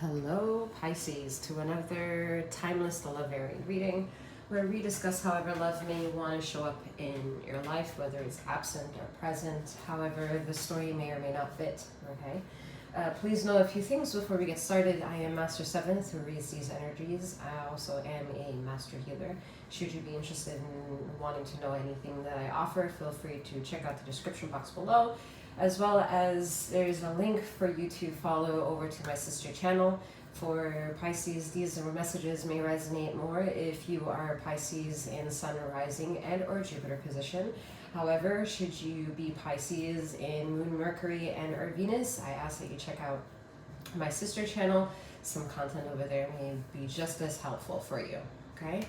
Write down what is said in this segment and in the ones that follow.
Hello Pisces, to another timeless love variant reading where we discuss however love may want to show up in your life, whether it's absent or present, however the story may or may not fit, okay? Please know a few things before we get started. I am Master 7th who reads these energies. I also am a master healer. Should you be interested in wanting to know anything that I offer, feel free to check out the description box below, as well as there's a link for you to follow over to my sister channel. For Pisces, these messages may resonate more if you are Pisces in Sun, Rising, and or Jupiter position. However, should you be Pisces in Moon, Mercury, and or Venus, I ask that you check out my sister channel. Some content over there may be just as helpful for you, okay?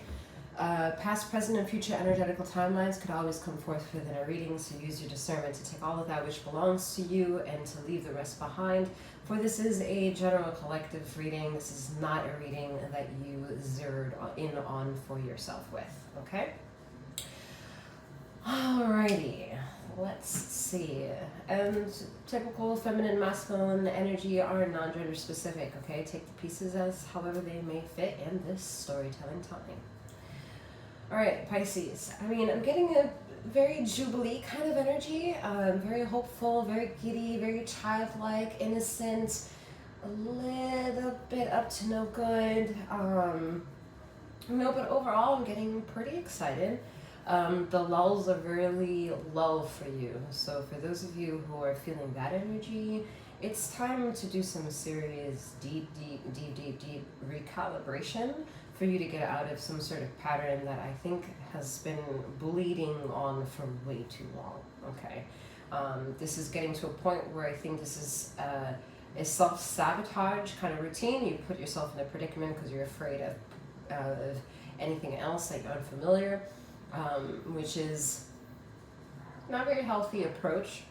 Past, present, and future energetical timelines could always come forth within a reading, so use your discernment to take all of that which belongs to you and to leave the rest behind. For this is a general collective reading. This is not a reading that you zeroed in on for yourself with, okay? Alrighty, let's see. And typical feminine, masculine energy are non-gender specific, okay? Take the pieces as however they may fit in this storytelling time. Alright, Pisces. I mean, I'm getting a very Jubilee kind of energy. Very hopeful, very giddy, very childlike, innocent, a little bit up to no good. No, but overall I'm getting pretty excited. The lulls are really low for you. So for those of you who are feeling that energy, it's time to do some serious deep recalibration for you to get out of some sort of pattern that I think has been bleeding on for way too long, okay? This is getting to a point where I think this is a self-sabotage kind of routine. You put yourself in a predicament because you're afraid of anything else, like unfamiliar, which is not a very healthy approach.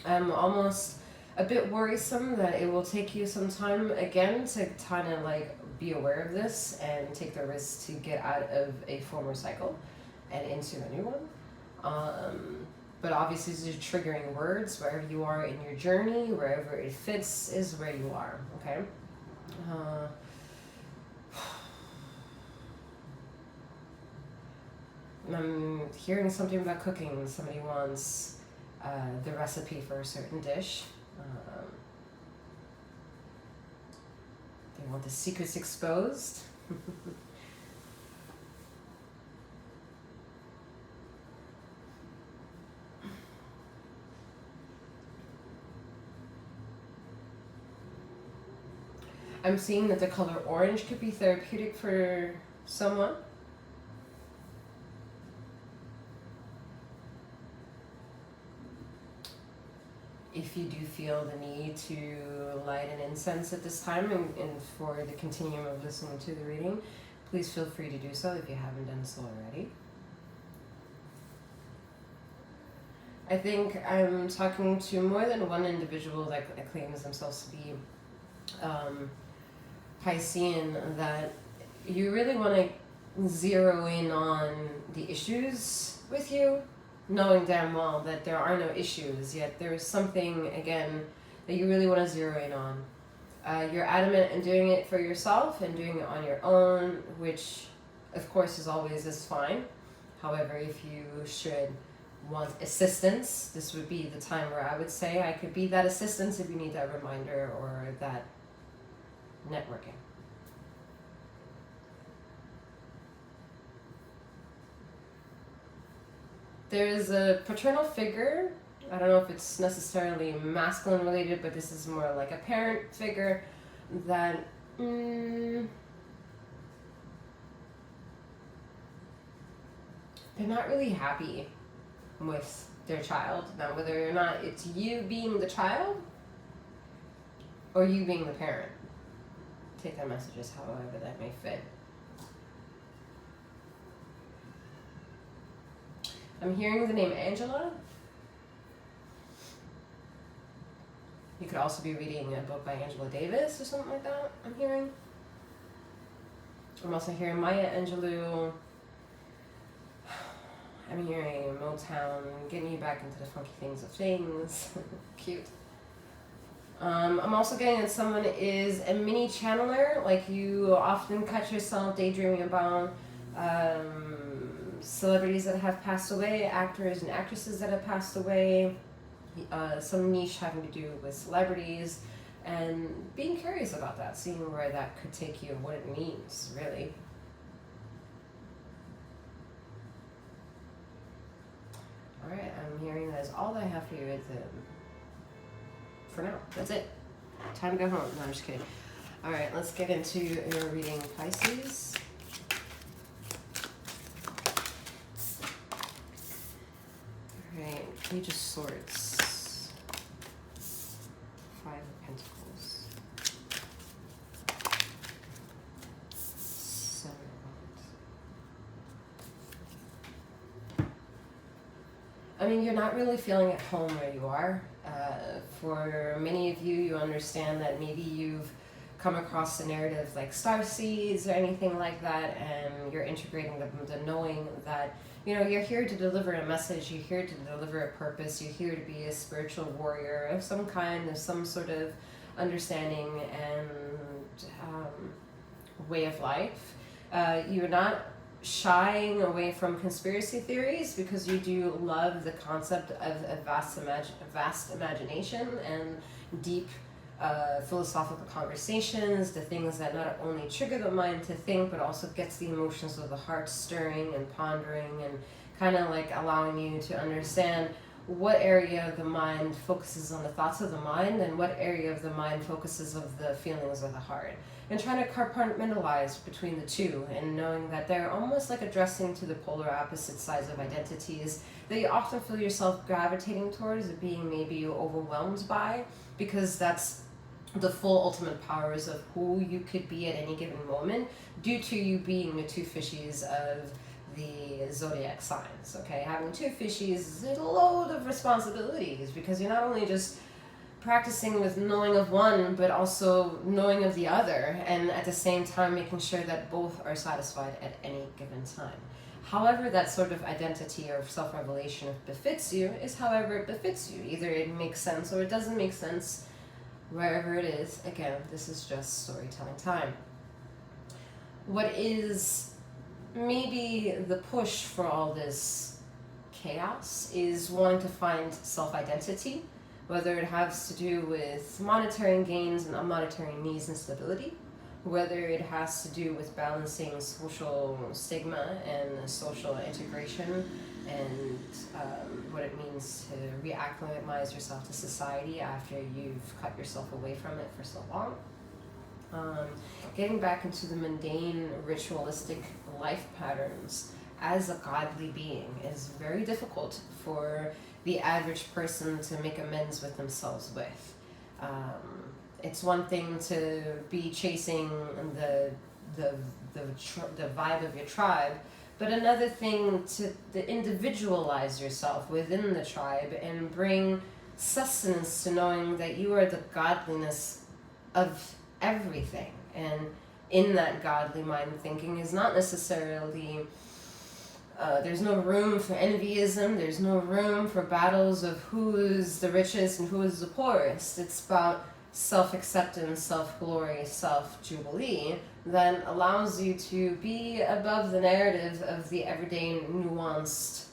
Almost a bit worrisome that it will take you some time again to kind of like be aware of this and take the risk to get out of a former cycle and into a new one. But obviously these are triggering words. Wherever you are in your journey, wherever it fits is where you are, okay? I'm hearing something about cooking. Somebody wants the recipe for a certain dish. They want the secrets exposed. I'm seeing that the color orange could be therapeutic for someone. If you do feel the need to light an incense at this time and for the continuum of listening to the reading, please feel free to do so if you haven't done so already. I think I'm talking to more than one individual that claims themselves to be Piscean, that you really want to zero in on the issues with you, knowing damn well that there are no issues, yet there is something, again, that you really want to zero in on. You're adamant in doing it for yourself and doing it on your own, which, of course, is always fine. However, if you should want assistance, this would be the time where I would say I could be that assistance if you need that reminder or that networking. There is a paternal figure. I don't know if it's necessarily masculine related, but this is more like a parent figure that they're not really happy with their child. Now, whether or not it's you being the child or you being the parent, take that message as however that may fit. I'm hearing the name Angela. You could also be reading a book by Angela Davis or something like that, I'm hearing. I'm also hearing Maya Angelou. I'm hearing Motown, getting you back into the funky things of things. Cute. I'm also getting that someone is a mini channeler, like you often catch yourself daydreaming about celebrities that have passed away, actors and actresses that have passed away, some niche having to do with celebrities, and being curious about that, seeing where that could take you, what it means, really. Alright, I'm hearing that is all that I have for you for now. That's it. Time to go home. No, I'm just kidding. Alright, let's get into your reading, Pisces. Alright, Page of Swords. 5 of Pentacles. 7 of Wands. I mean, you're not really feeling at home where you are. For many of you, you understand that maybe you've come across a narrative like star seeds or anything like that, and you're integrating the knowing that, you know, you're here to deliver a message, you're here to deliver a purpose, you're here to be a spiritual warrior of some kind, of some sort of understanding and way of life. You're not shying away from conspiracy theories because you do love the concept of a vast imagination and deep philosophical conversations, the things that not only trigger the mind to think but also gets the emotions of the heart stirring and pondering, and kind of like allowing you to understand what area of the mind focuses on the thoughts of the mind and what area of the mind focuses of the feelings of the heart, and trying to compartmentalize between the two, and knowing that they're almost like addressing to the polar opposite sides of identities that you often feel yourself gravitating towards or being maybe overwhelmed by, because that's the full ultimate powers of who you could be at any given moment due to you being the two fishies of the zodiac signs. Okay, having two fishies is a load of responsibilities because you're not only just practicing with knowing of one but also knowing of the other, and at the same time making sure that both are satisfied at any given time. However that sort of identity or self-revelation befits you is however it befits you. Either it makes sense or it doesn't make sense. Wherever it is, again, this is just storytelling time. What is maybe the push for all this chaos is wanting to find self-identity, whether it has to do with monetary gains and monetary needs and stability, whether it has to do with balancing social stigma and social integration and what it means to reacclimatize yourself to society after you've cut yourself away from it for so long. Getting back into the mundane, ritualistic life patterns as a godly being is very difficult for the average person to make amends with themselves with. It's one thing to be chasing the vibe of your tribe, but another thing to individualize yourself within the tribe and bring sustenance to knowing that you are the godliness of everything. And in that godly mind thinking is not necessarily, there's no room for envyism, there's no room for battles of who is the richest and who is the poorest. It's about self-acceptance, self-glory, self-jubilee that allows you to be above the narrative of the everyday nuanced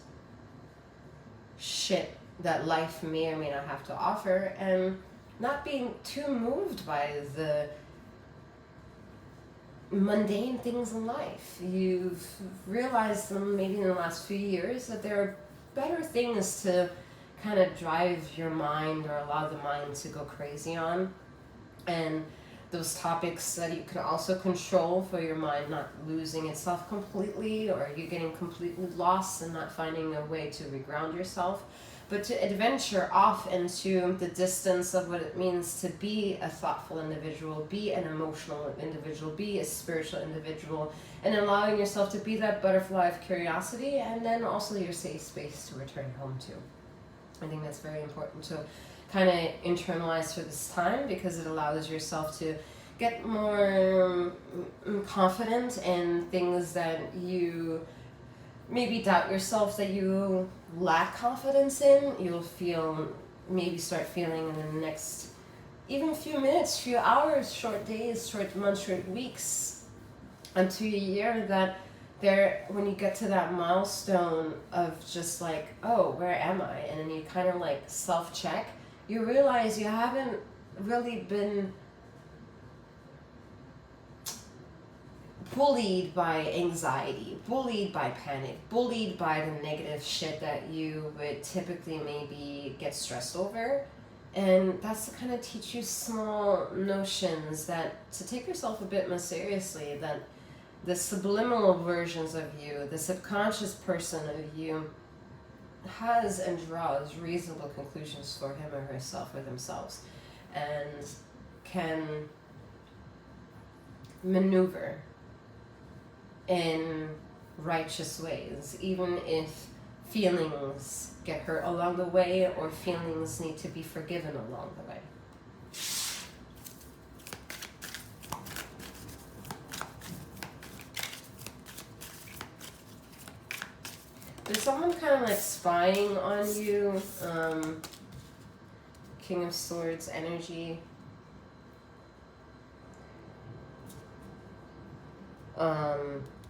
shit that life may or may not have to offer, and not being too moved by the mundane things in life. You've realized maybe in the last few years that there are better things to kind of drive your mind or allow the mind to go crazy on, and those topics that you can also control for your mind not losing itself completely, or you getting completely lost and not finding a way to reground yourself, but to adventure off into the distance of what it means to be a thoughtful individual, be an emotional individual, be a spiritual individual, and allowing yourself to be that butterfly of curiosity, and then also your safe space to return home to. I think that's very important to kind of internalize for this time, because it allows yourself to get more confident in things that you maybe doubt yourself that you lack confidence in. You'll maybe start feeling in the next even a few minutes, few hours, short days, short months, short weeks, unto a year, that there, when you get to that milestone of just like, oh, where am I? And then you kind of like self-check, you realize you haven't really been bullied by anxiety, bullied by panic, bullied by the negative shit that you would typically maybe get stressed over. And that's to kind of teach you small notions that to take yourself a bit more seriously, that the subliminal versions of you, the subconscious person of you, has and draws reasonable conclusions for him or herself or themselves, and can maneuver in righteous ways, even if feelings get hurt along the way or feelings need to be forgiven along the way. There's someone kind of like spying on you, King of Swords energy.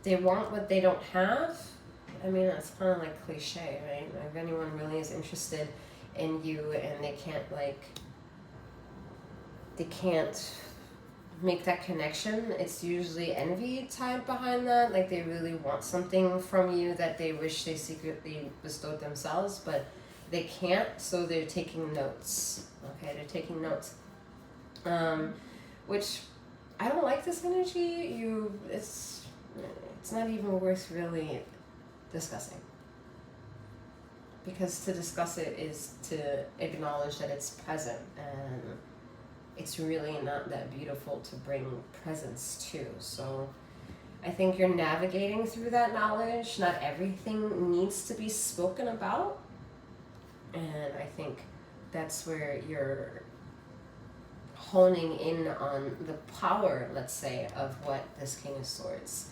They want what they don't have. I mean, that's kind of like cliche, right? If anyone really is interested in you and they can't make that connection, it's usually envy tied behind that. Like they really want something from you that they wish they secretly bestowed themselves, but they can't, so they're taking notes. Okay, they're taking notes. Which I don't like this energy. It's not even worth really discussing, because to discuss it is to acknowledge that it's present, and it's really not that beautiful to bring presence to. So I think you're navigating through that knowledge. Not everything needs to be spoken about, and I think that's where you're honing in on the power, let's say, of what this King of Swords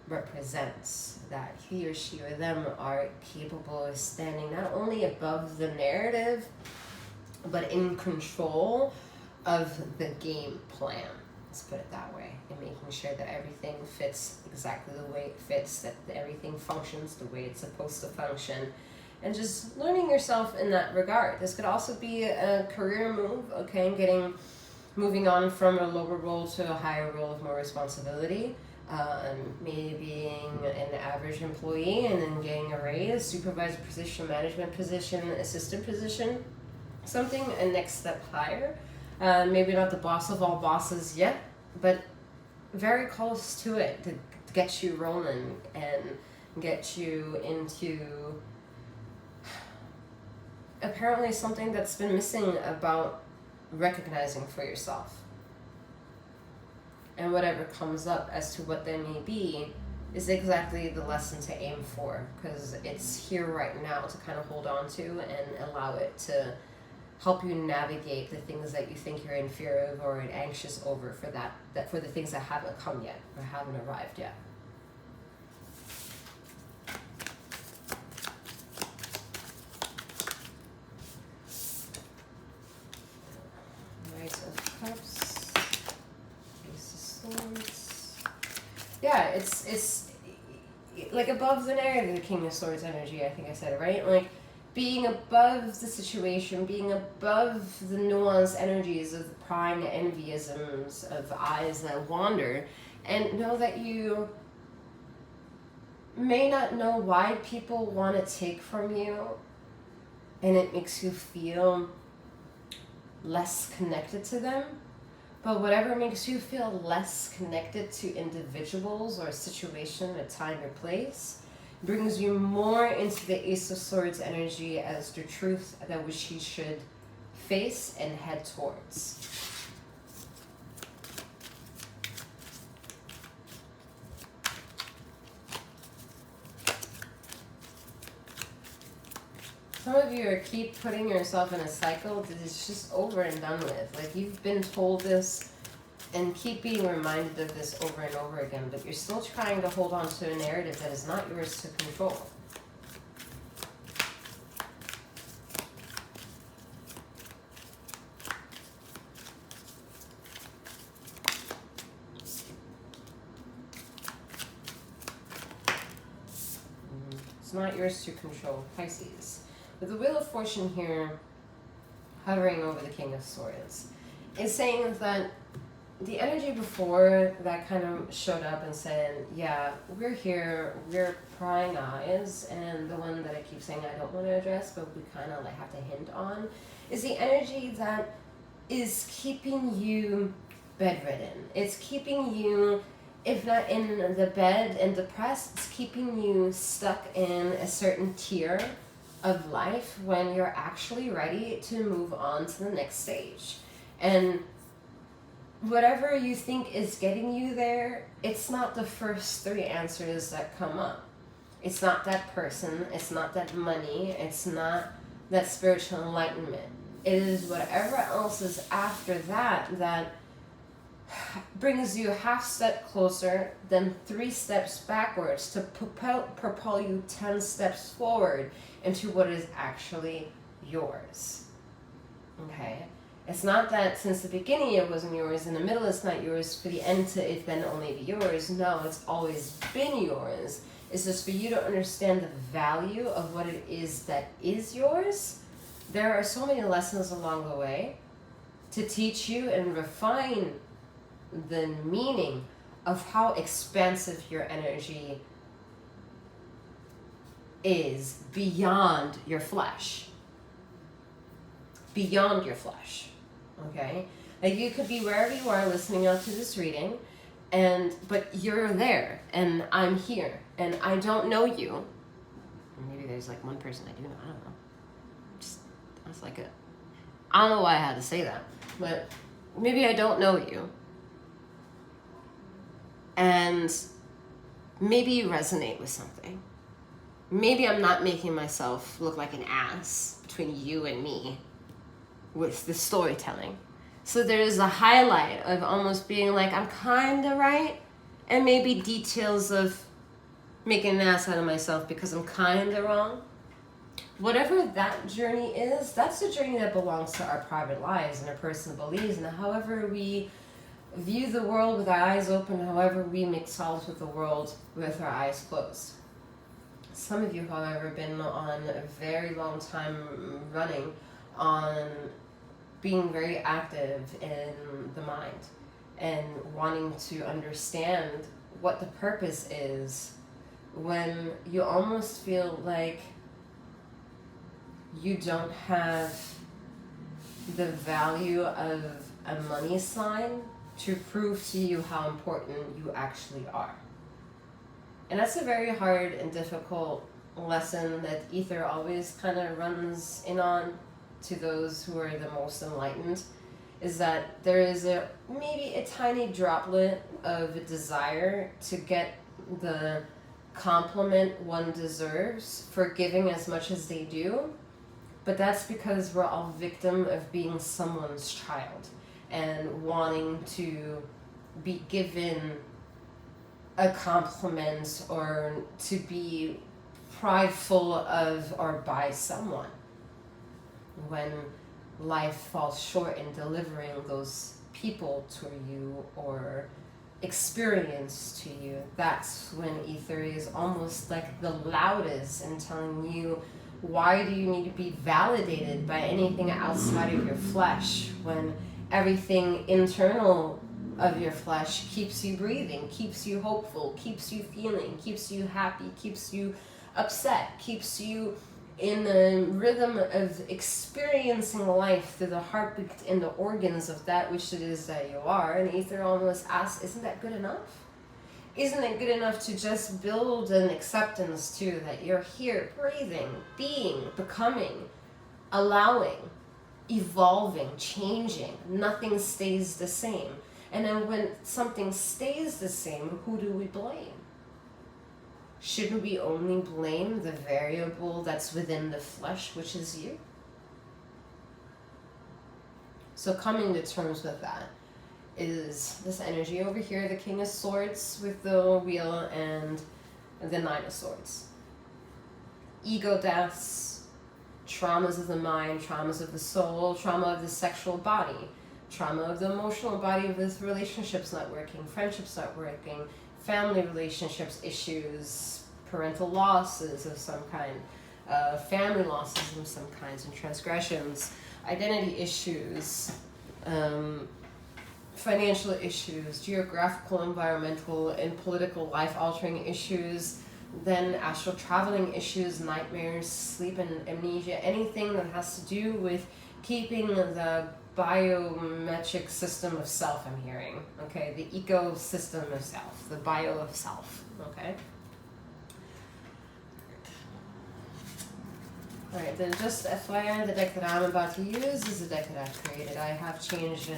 represents, that he or she or them are capable of standing not only above the narrative, but in control of the game plan. Let's put it that way. And making sure that everything fits exactly the way it fits, that everything functions the way it's supposed to function, and just learning yourself in that regard. This could also be a career move, okay, moving on from a lower role to a higher role of more responsibility. Maybe being an average employee and then getting a raise, supervisor position, management position, assistant position, something a next step higher. Maybe not the boss of all bosses yet, but very close to it, to get you rolling and get you into apparently something that's been missing about recognizing for yourself. And whatever comes up as to what they may be is exactly the lesson to aim for, because it's here right now to kind of hold on to and allow it to help you navigate the things that you think you're in fear of or anxious over, for the things that haven't come yet or haven't arrived yet. Knight of Cups. Yeah, it's like above the narrative, the King of Swords energy, I think I said it right, like being above the situation, being above the nuanced energies of the prying envyisms of eyes that wander, and know that you may not know why people want to take from you, and it makes you feel less connected to them. But whatever makes you feel less connected to individuals or a situation, a time or place, brings you more into the Ace of Swords energy as the truth that which you should face and head towards. Some of you keep putting yourself in a cycle that is just over and done with. Like, you've been told this and keep being reminded of this over and over again, but you're still trying to hold on to a narrative that is not yours to control. not yours to control, Pisces. With the Wheel of Fortune here hovering over the King of Swords, it's saying that the energy before that kind of showed up and said, yeah, we're here, we're prying eyes, and the one that I keep saying I don't want to address, but we kind of like have to hint on, is the energy that is keeping you bedridden. It's keeping you, if not in the bed and depressed, it's keeping you stuck in a certain tier of life when you're actually ready to move on to the next stage. And whatever you think is getting you there, it's not the first three answers that come up. It's not that person, it's not that money, it's not that spiritual enlightenment. It is whatever else is after that that brings you a half step closer, then 3 steps backwards to propel you 10 steps forward into what is actually yours. Okay? It's not that since the beginning it wasn't yours, in the middle it's not yours, for the end to it then only be yours. No, it's always been yours. It's just for you to understand the value of what it is that is yours. There are so many lessons along the way to teach you and refine the meaning of how expansive your energy is beyond your flesh. Beyond your flesh. Okay? Like you could be wherever you are listening out to this reading, but you're there and I'm here and I don't know you. Maybe there's like one person I do know, I don't know. That's like I don't know why I had to say that, but maybe I don't know you. And maybe you resonate with something. Maybe I'm not making myself look like an ass between you and me with the storytelling. So there's a highlight of almost being like, I'm kind of right, and maybe details of making an ass out of myself because I'm kind of wrong. Whatever that journey is, that's the journey that belongs to our private lives and our personal beliefs, and however we view the world with our eyes open, however we make solids with the world with our eyes closed. Some of you, however, have been on a very long time running on being very active in the mind and wanting to understand what the purpose is when you almost feel like you don't have the value of a money sign to prove to you how important you actually are. And that's a very hard and difficult lesson that ether always kind of runs in on to those who are the most enlightened, is that there is maybe a tiny droplet of a desire to get the compliment one deserves for giving as much as they do, but that's because we're all victim of being someone's child and wanting to be given a compliment or to be prideful of or by someone. When life falls short in delivering those people to you or experience to you, that's when ether is almost like the loudest in telling you, why do you need to be validated by anything outside of your flesh when everything internal of your flesh keeps you breathing, keeps you hopeful, keeps you feeling, keeps you happy, keeps you upset, keeps you in a rhythm of experiencing life through the heartbeat and the organs of that which it is that you are. And ether almost asks, isn't that good enough? Isn't it good enough to just build an acceptance too, that you're here, breathing, being, becoming, allowing, evolving, changing. Nothing stays the same. And then when something stays the same, who do we blame? Shouldn't we only blame the variable that's within the flesh, which is you? So coming to terms with that is this energy over here, the King of Swords with the wheel and the Nine of Swords. Ego deaths, traumas of the mind, traumas of the soul, trauma of the sexual body, trauma of the emotional body with relationships not working, friendships not working, family relationships issues, parental losses of some kind, family losses of some kinds and transgressions, identity issues, financial issues, geographical, environmental, and political life-altering issues, then astral traveling issues, nightmares, sleep and amnesia, anything that has to do with keeping the biometric system of self, I'm hearing, okay? The ecosystem of self, the bio of self, okay? Alright, then just FYI, the deck that I'm about to use is a deck that I've created. I have changed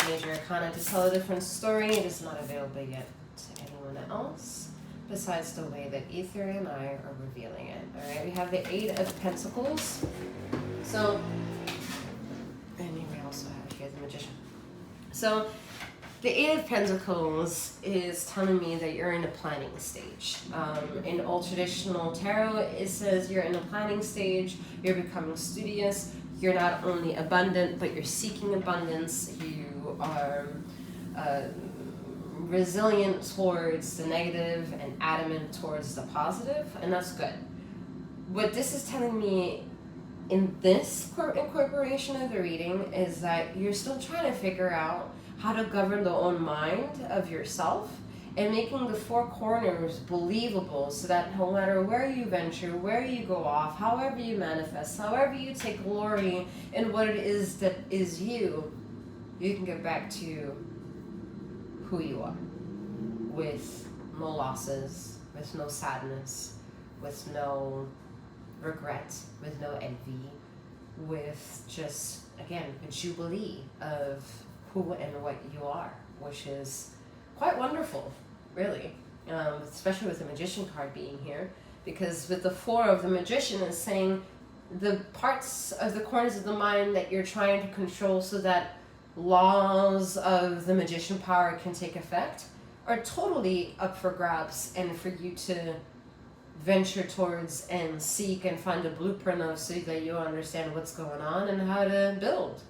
major arcana to tell a different story. It is not available yet to anyone else, besides the way that Ether and I are revealing it. Alright, we have the Eight of Pentacles. So, and we also have here the Magician. So, the Eight of Pentacles is telling me that you're in a planning stage. In old traditional tarot, it says you're in a planning stage, you're becoming studious, you're not only abundant, but you're seeking abundance, you are resilient towards the negative and adamant towards the positive, and that's good. What this is telling me in this incorporation of the reading is that you're still trying to figure out how to govern the own mind of yourself and making the four corners believable so that no matter where you venture, where you go off, however you manifest, however you take glory in what it is that is you, you can get back to who you are with no losses, with no sadness, with no regret, with no envy, with just, again, a jubilee of who and what you are, which is quite wonderful, really, especially with the Magician card being here, because with the Four of the Magician is saying the parts of the corners of the mind that you're trying to control so that laws of the Magician power can take effect are totally up for grabs and for you to venture towards and seek and find a blueprint of so that you understand what's going on and how to build.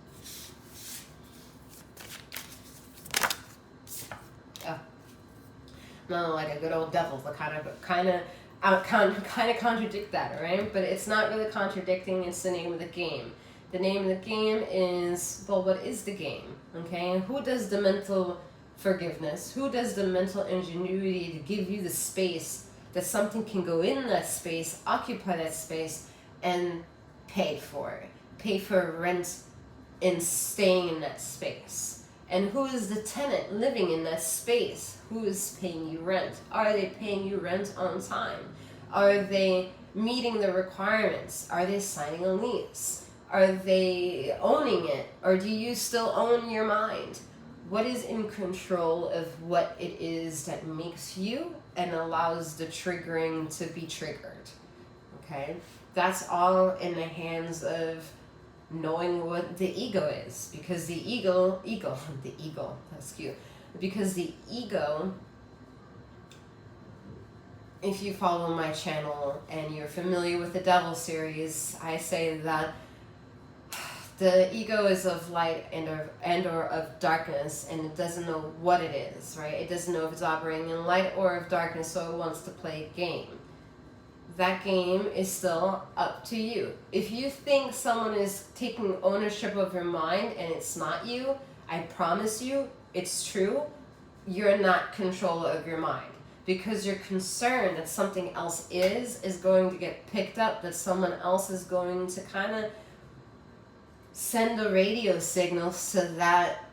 No, like a good old devil, but kind of contradict that, right? But it's not really contradicting. It's the name of the game. The name of the game is, well, what is the game? Okay, who does the mental forgiveness? Who does the mental ingenuity to give you the space that something can go in that space, occupy that space, and pay for it, pay for rent, and staying in that space? And who is the tenant living in that space? Who is paying you rent? Are they paying you rent on time? Are they meeting the requirements? Are they signing a lease? Are they owning it? Or do you still own your mind? What is in control of what it is that makes you and allows the triggering to be triggered? Okay? That's all in the hands of knowing what the ego is, because the ego, that's cute, because the ego, if you follow my channel and you're familiar with the Devil series, I say that the ego is of light and or of darkness, and it doesn't know what it is, right? It doesn't know if it's operating in light or of darkness, so it wants to play a game. That game is still up to you. If you think someone is taking ownership of your mind and it's not you, I promise you, it's true, you're not control of your mind. Because you're concerned that something else is going to get picked up, that someone else is going to kind of send a radio signal to that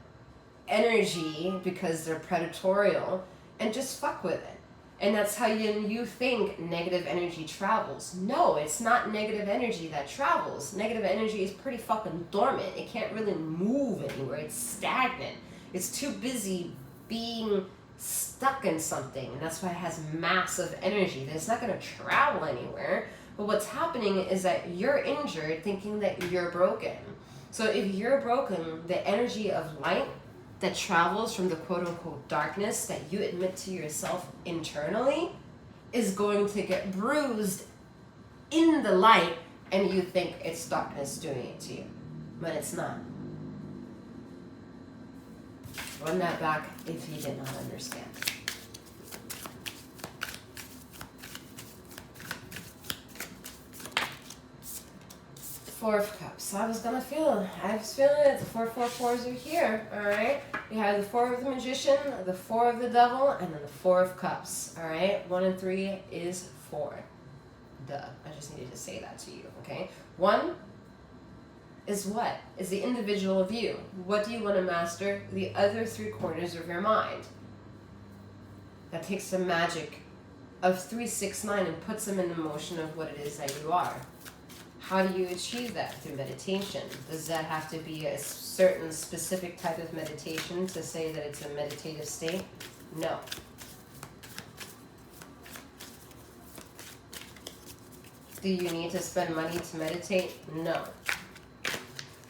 energy because they're predatorial and just fuck with it. And that's how you think negative energy travels. No, it's not negative energy that travels. Negative energy is pretty fucking dormant. It can't really move anywhere. It's stagnant. It's too busy being stuck in something. And that's why it has massive energy. It's not going to travel anywhere. But what's happening is that you're injured thinking that you're broken. So if you're broken, the energy of light that travels from the quote-unquote darkness that you admit to yourself internally is going to get bruised in the light, and you think it's darkness doing it to you, but it's not. Run that back if you did not understand. Four of Cups. I was feeling it. The 4 are here, alright? We have the 4 of the Magician, the 4 of the Devil, and then the 4 of Cups, alright? 1 and 3 is 4. Duh. I just needed to say that to you, okay? 1 is what? Is the individual view. What do you want to master? The other 3 corners of your mind. That takes the magic of 3, 6, 9 and puts them in the motion of what it is that you are. How do you achieve that? Through meditation. Does that have to be a certain specific type of meditation to say that it's a meditative state? No. Do you need to spend money to meditate? No.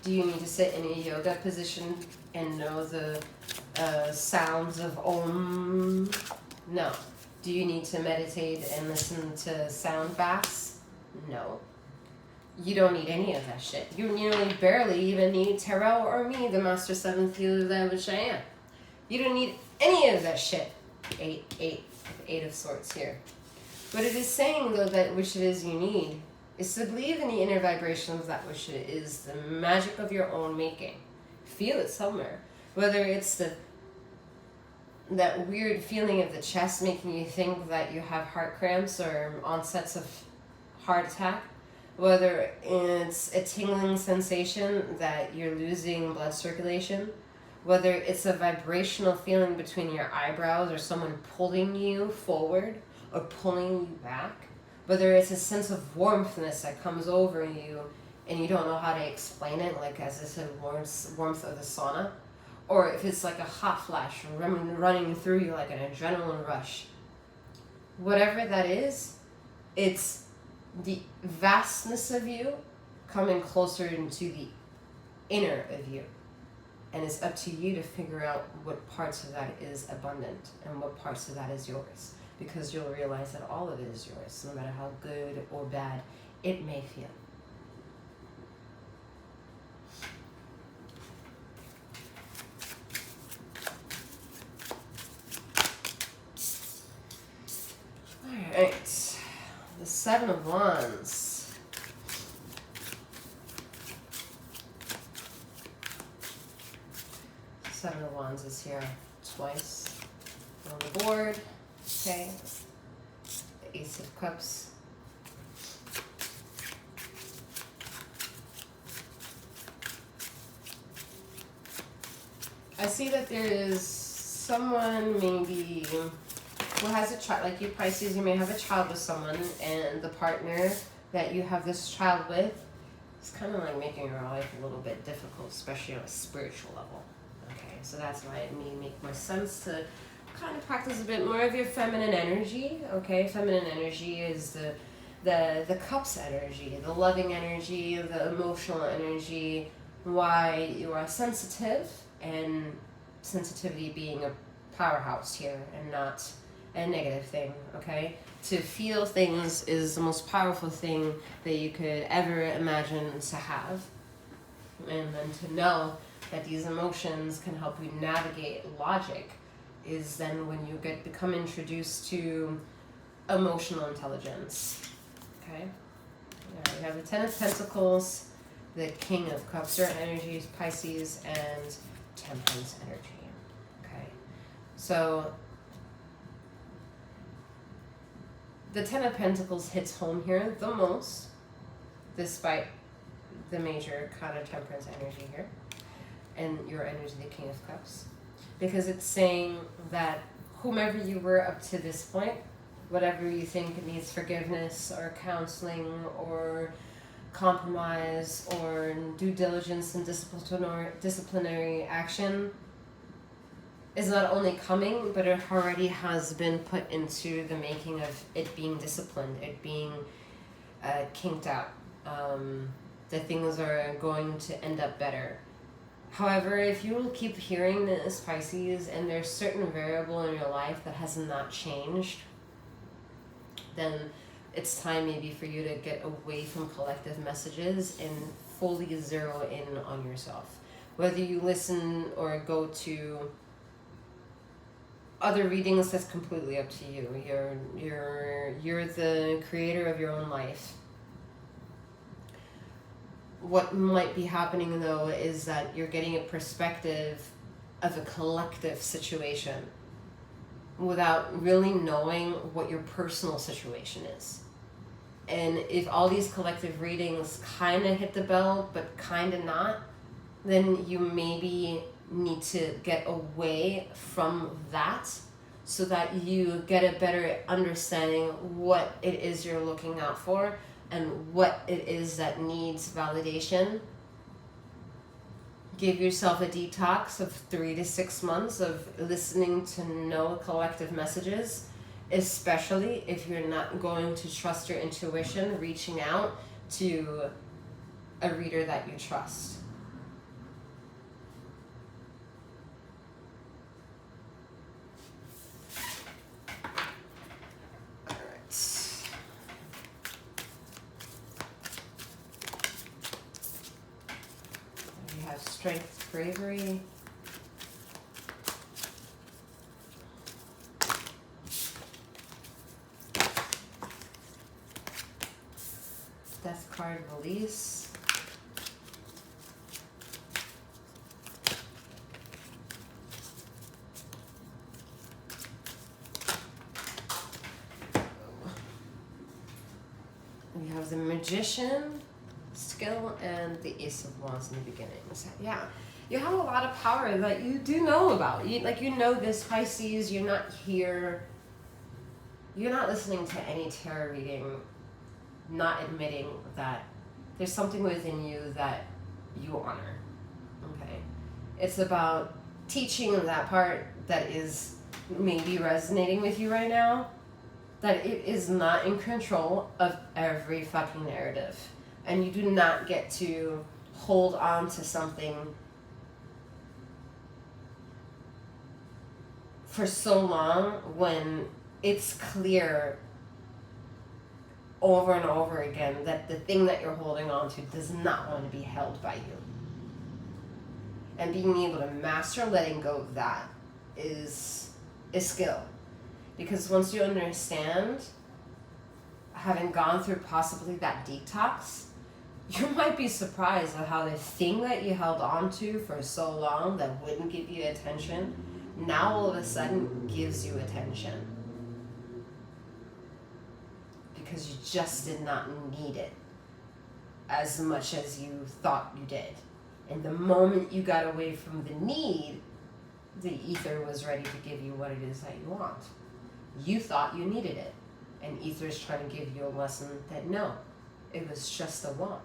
Do you need to sit in a yoga position and know the sounds of Om? No. Do you need to meditate and listen to sound baths? No. You don't need any of that shit. You nearly barely even need tarot or me, the master 7th field of 𝗩𝗲𝗍. You don't need any of that shit. 8 of Swords here. What it is saying, though, that which it is you need is to believe in the inner vibration of that which it is, the magic of your own making. Feel it somewhere. Whether it's that weird feeling of the chest making you think that you have heart cramps or onsets of heart attack, whether it's a tingling sensation that you're losing blood circulation, whether it's a vibrational feeling between your eyebrows or someone pulling you forward or pulling you back, whether it's a sense of warmthness that comes over you and you don't know how to explain it, like as I said, warmth of the sauna, or if it's like a hot flash running through you like an adrenaline rush. Whatever that is, it's the vastness of you coming closer into the inner of you. And it's up to you to figure out what parts of that is abundant and what parts of that is yours. Because you'll realize that all of it is yours, no matter how good or bad it may feel. Alright. The 7 of Wands. Seven of Wands is here twice on the board. Okay. The Ace of Cups. I see that there is someone maybe who has a child, like you Pisces, you may have a child with someone, and the partner that you have this child with is kind of like making your life a little bit difficult, especially on a spiritual level. Okay, so that's why it may make more sense to kind of practice a bit more of your feminine energy. Okay, feminine energy is the cups energy, the loving energy, the emotional energy, why you are sensitive, and sensitivity being a powerhouse here and not a negative thing, okay? To feel things is the most powerful thing that you could ever imagine to have. And then to know that these emotions can help you navigate logic is then when you become introduced to emotional intelligence, okay? Yeah, we have the 10 of Pentacles, the King of Cups, Earth energies, Pisces, and Temperance energy, okay? So the 10 of Pentacles hits home here the most, despite the major kind of Temperance energy here, and your energy, the King of Cups. Because it's saying that whomever you were up to this point, whatever you think needs forgiveness or counseling or compromise or due diligence and disciplinary action, is not only coming, but it already has been put into the making of it being disciplined, it being kinked out. The things are going to end up better. However, if you will keep hearing this, Pisces, and there's certain variable in your life that has not changed, then it's time maybe for you to get away from collective messages and fully zero in on yourself. Whether you listen or go to other readings, that's completely up to you. You're the creator of your own life. What might be happening though is that you're getting a perspective of a collective situation without really knowing what your personal situation is. And if all these collective readings kind of hit the bell but kind of not, then you maybe need to get away from that so that you get a better understanding what it is you're looking out for and what it is that needs validation. Give yourself a detox of 3 to 6 months of listening to no collective messages, especially if you're not going to trust your intuition, reaching out to a reader that you trust. Strength, bravery. Death card, release. We have the Magician, skill, and the Ace of Wands in the beginning. So, yeah, you have a lot of power that you do know about. You know this, Pisces. You're not here. You're not listening to any tarot reading, not admitting that there's something within you that you honor. Okay, it's about teaching that part that is maybe resonating with you right now, that it is not in control of every fucking narrative. And you do not get to hold on to something for so long when it's clear over and over again that the thing that you're holding on to does not want to be held by you. And being able to master letting go of that is a skill. Because once you understand, having gone through possibly that detox, you might be surprised at how the thing that you held on to for so long that wouldn't give you attention, now all of a sudden gives you attention. Because you just did not need it as much as you thought you did. And the moment you got away from the need, the ether was ready to give you what it is that you want. You thought you needed it. And ether is trying to give you a lesson that no, it was just a want.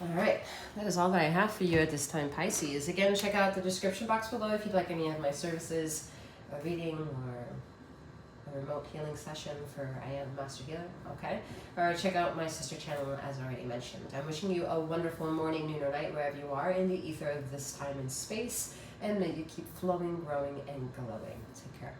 All right, that is all that I have for you at this time, Pisces. Again, check out the description box below if you'd like any of my services, a reading or a remote healing session for I Am Master Healer, okay? Or check out my sister channel as already mentioned. I'm wishing you a wonderful morning, noon, or night, wherever you are in the ether of this time and space, and may you keep flowing, growing, and glowing. Take care.